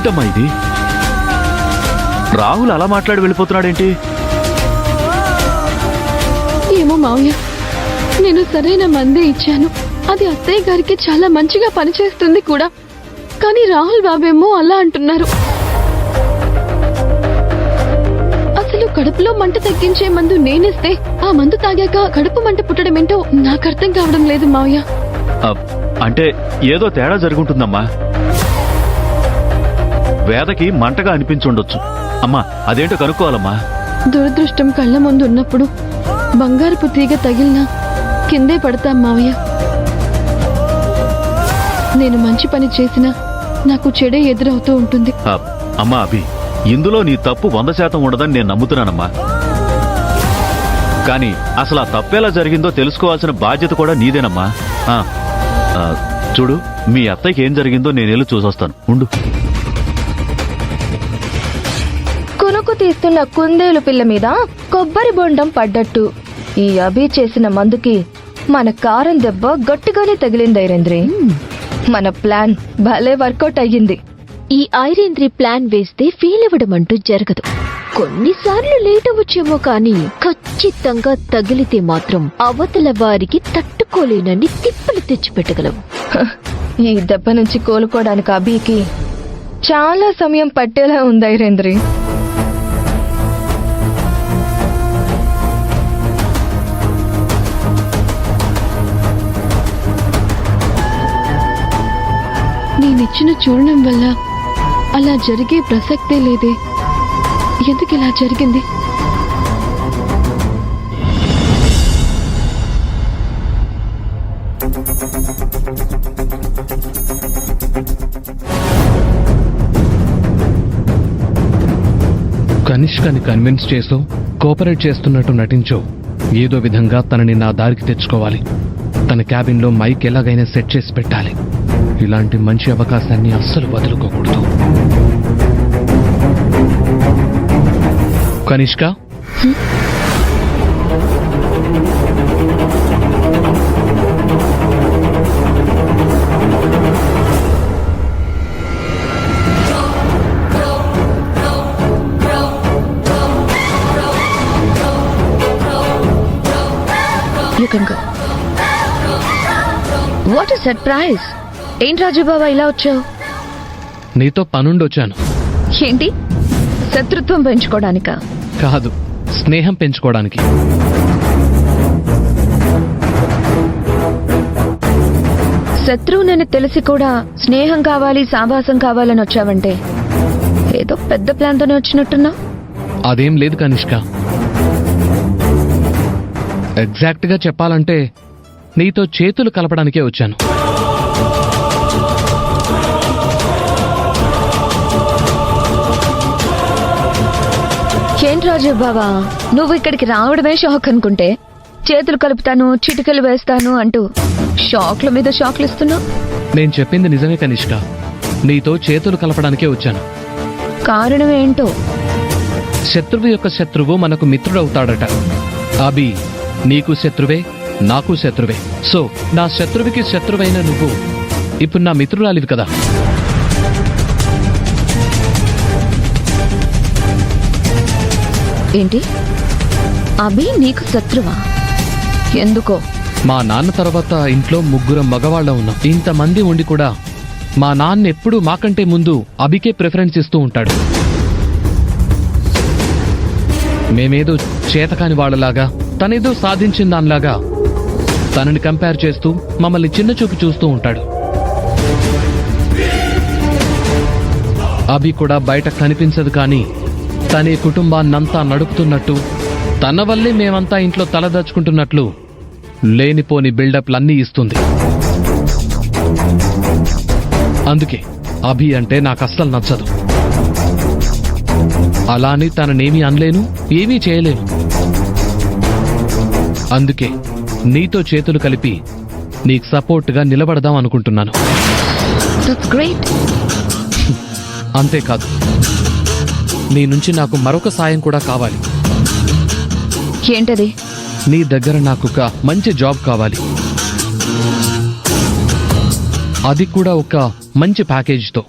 ఏంటమ్మా ఇది? రాహుల్ అలా మాట్లాడి వెళ్ళిపోతున్నాడేంటి? ఏమో మావయ్య, నేను సరైన మందే ఇచ్చాను. అది అత్తయ్య గారికి చాలా మంచిగా పనిచేస్తుంది కూడా. కానీ రాహుల్ బాబేమో అలా అంటున్నారు. అసలు కడుపులో మంట తగ్గించే మందు నేనిస్తే ఆ మందు తాగాక కడుపు మంట పుట్టడం ఏంటో నాకు అర్థం కావడం లేదు మావయ్య. అంటే ఏదో తేడా జరుగుంటుందమ్మా. వేదకి మంటగా అనిపించుండొచ్చు. అమ్మా, అదేంటో కనుక్కోవాలమ్మా. దురదృష్టం కళ్ళ ముందు ఉన్నప్పుడు బంగారపు తీగ తగిలినా కిందే పడతాం మావయ్య. నేను మంచి పని చేసినా నాకు చెడే ఎదురవుతూ ఉంటుంది. అమ్మా అభి, ఇందులో నీ తప్పు 100% ఉండదని నేను నమ్ముతున్నానమ్మా. కానీ అసలు ఆ తప్పేలా జరిగిందో తెలుసుకోవాల్సిన బాధ్యత కూడా నీదేనమ్మా. చూడు, మీ అత్తయ్యకి ఏం జరిగిందో నేను వెళ్ళి చూసొస్తాను. ఉండు. కొనుక్కు తీస్తున్న కుందేలు పిల్ల మీద కొబ్బరి బొండం పడ్డట్టు ఈ అభి చేసిన మందుకి మన కారం దెబ్బ గట్టిగానే తగిలింది ఐరేంద్రి. మన ప్లాన్ భలే వర్కౌట్ అయ్యింది. ఈ ఐరేంద్రి ప్లాన్ వేస్తే ఫెయిల్ అవ్వడం అంటూ జరగదు. కొన్నిసార్లు లేట్ అవ్వచ్చేమో కానీ ఖచ్చితంగా తగిలితే మాత్రం అవతల వారికి తట్టుకోలేనన్ని తిప్పలు తెచ్చిపెట్టగలం. ఈ దెబ్బ నుంచి కోలుకోవడానికి అభికి చాలా సమయం పట్టేలా ఉంది ఐరేంద్రి. నేనిచ్చిన చూడడం వల్ల అలా జరిగే ప్రసక్తే లేదే. ఎందుకు ఇలా జరిగింది? కనిష్కని కన్విన్స్ చేసో, కోఆపరేట్ చేస్తున్నట్టు నటించో ఏదో విధంగా తనని నా దారికి తెచ్చుకోవాలి. తన క్యాబిన్లో మైక్ ఎలాగైనా సెట్ చేసి పెట్టాలి. ఇలాంటి మంచి అవకాశాన్ని అస్సలు వదులుకోకూడదు. Kanishka, You can go. What a surprise! ఏంటి రాజుబాబా ఇలా వచ్చావు? నీతో పనుండొచ్చాను. ఏంటి, శత్రుత్వం పెంచుకోవడానికా? కాదు, స్నేహం పెంచుకోవడానికి. శత్రువునని తెలిసి కూడా స్నేహం కావాలి, సావాసం కావాలని వచ్చావంటే ఏదో పెద్ద ప్లాన్తోనే వచ్చినట్టున్నా. అదేం లేదు కనిష్క. ఎగ్జాక్ట్ గా చెప్పాలంటే నీతో చేతులు కలపడానికే వచ్చాను. ఏంటి రాజు బాబా, నువ్వు ఇక్కడికి రావడమే షాక్ అనుకుంటే చేతులు కలుపుతాను, చిటికలు వేస్తాను అంటూ షాక్ల మీద షాక్లు ఇస్తున్నావు. నేను చెప్పింది నిజమే కనిష్క. నీతో చేతులు కలపడానికే వచ్చాను. కారణం ఏంటో? శత్రువు యొక్క శత్రువు మనకు మిత్రుడవుతాడట. అభి నీకు శత్రువే, నాకు శత్రువే. సో నా శత్రువుకి శత్రువైన నువ్వు ఇప్పుడు నా మిత్రురాలివి కదా. ఏంటి, అభి నీకు శత్రువా? ఎందుకో? మా నాన్న తర్వాత ఇంట్లో 3 మగవాళ్ళ ఉన్నాం. ఇంతమంది ఉండి కూడా మా నాన్న ఎప్పుడూ మాకంటే ముందు అభికే ప్రిఫరెన్స్ ఇస్తూ ఉంటాడు. మేమేదో చేతకాని వాళ్ళలాగా, తనేదో సాధించిన దానిలాగా తనని కంపేర్ చేస్తూ మమ్మల్ని చిన్న చూపు చూస్తూ ఉంటాడు. అభి కూడా బయట కనిపించదు కానీ తనే కుటుంబాన్నంతా నడుపుతున్నట్టు, తన వల్లే మేమంతా ఇంట్లో తలదాచుకుంటున్నట్లు లేనిపోని బిల్డప్లన్నీ ఇస్తుంది. అందుకే అభి అంటే నాకు అస్సలు నచ్చదు. అలాని తననేమీ అనలేను, ఏమీ చేయలేను. అందుకే నీతో చేతులు కలిపి నీకు సపోర్ట్గా నిలబడదాం అనుకుంటున్నాను. అంతేకాదు, నీ నుంచి నాకు మరొక సాయం కూడా కావాలి. ఏంటది? నీ దగ్గర నాకు ఒక మంచి జాబ్ కావాలి. అది కూడా ఒక మంచి ప్యాకేజీతో.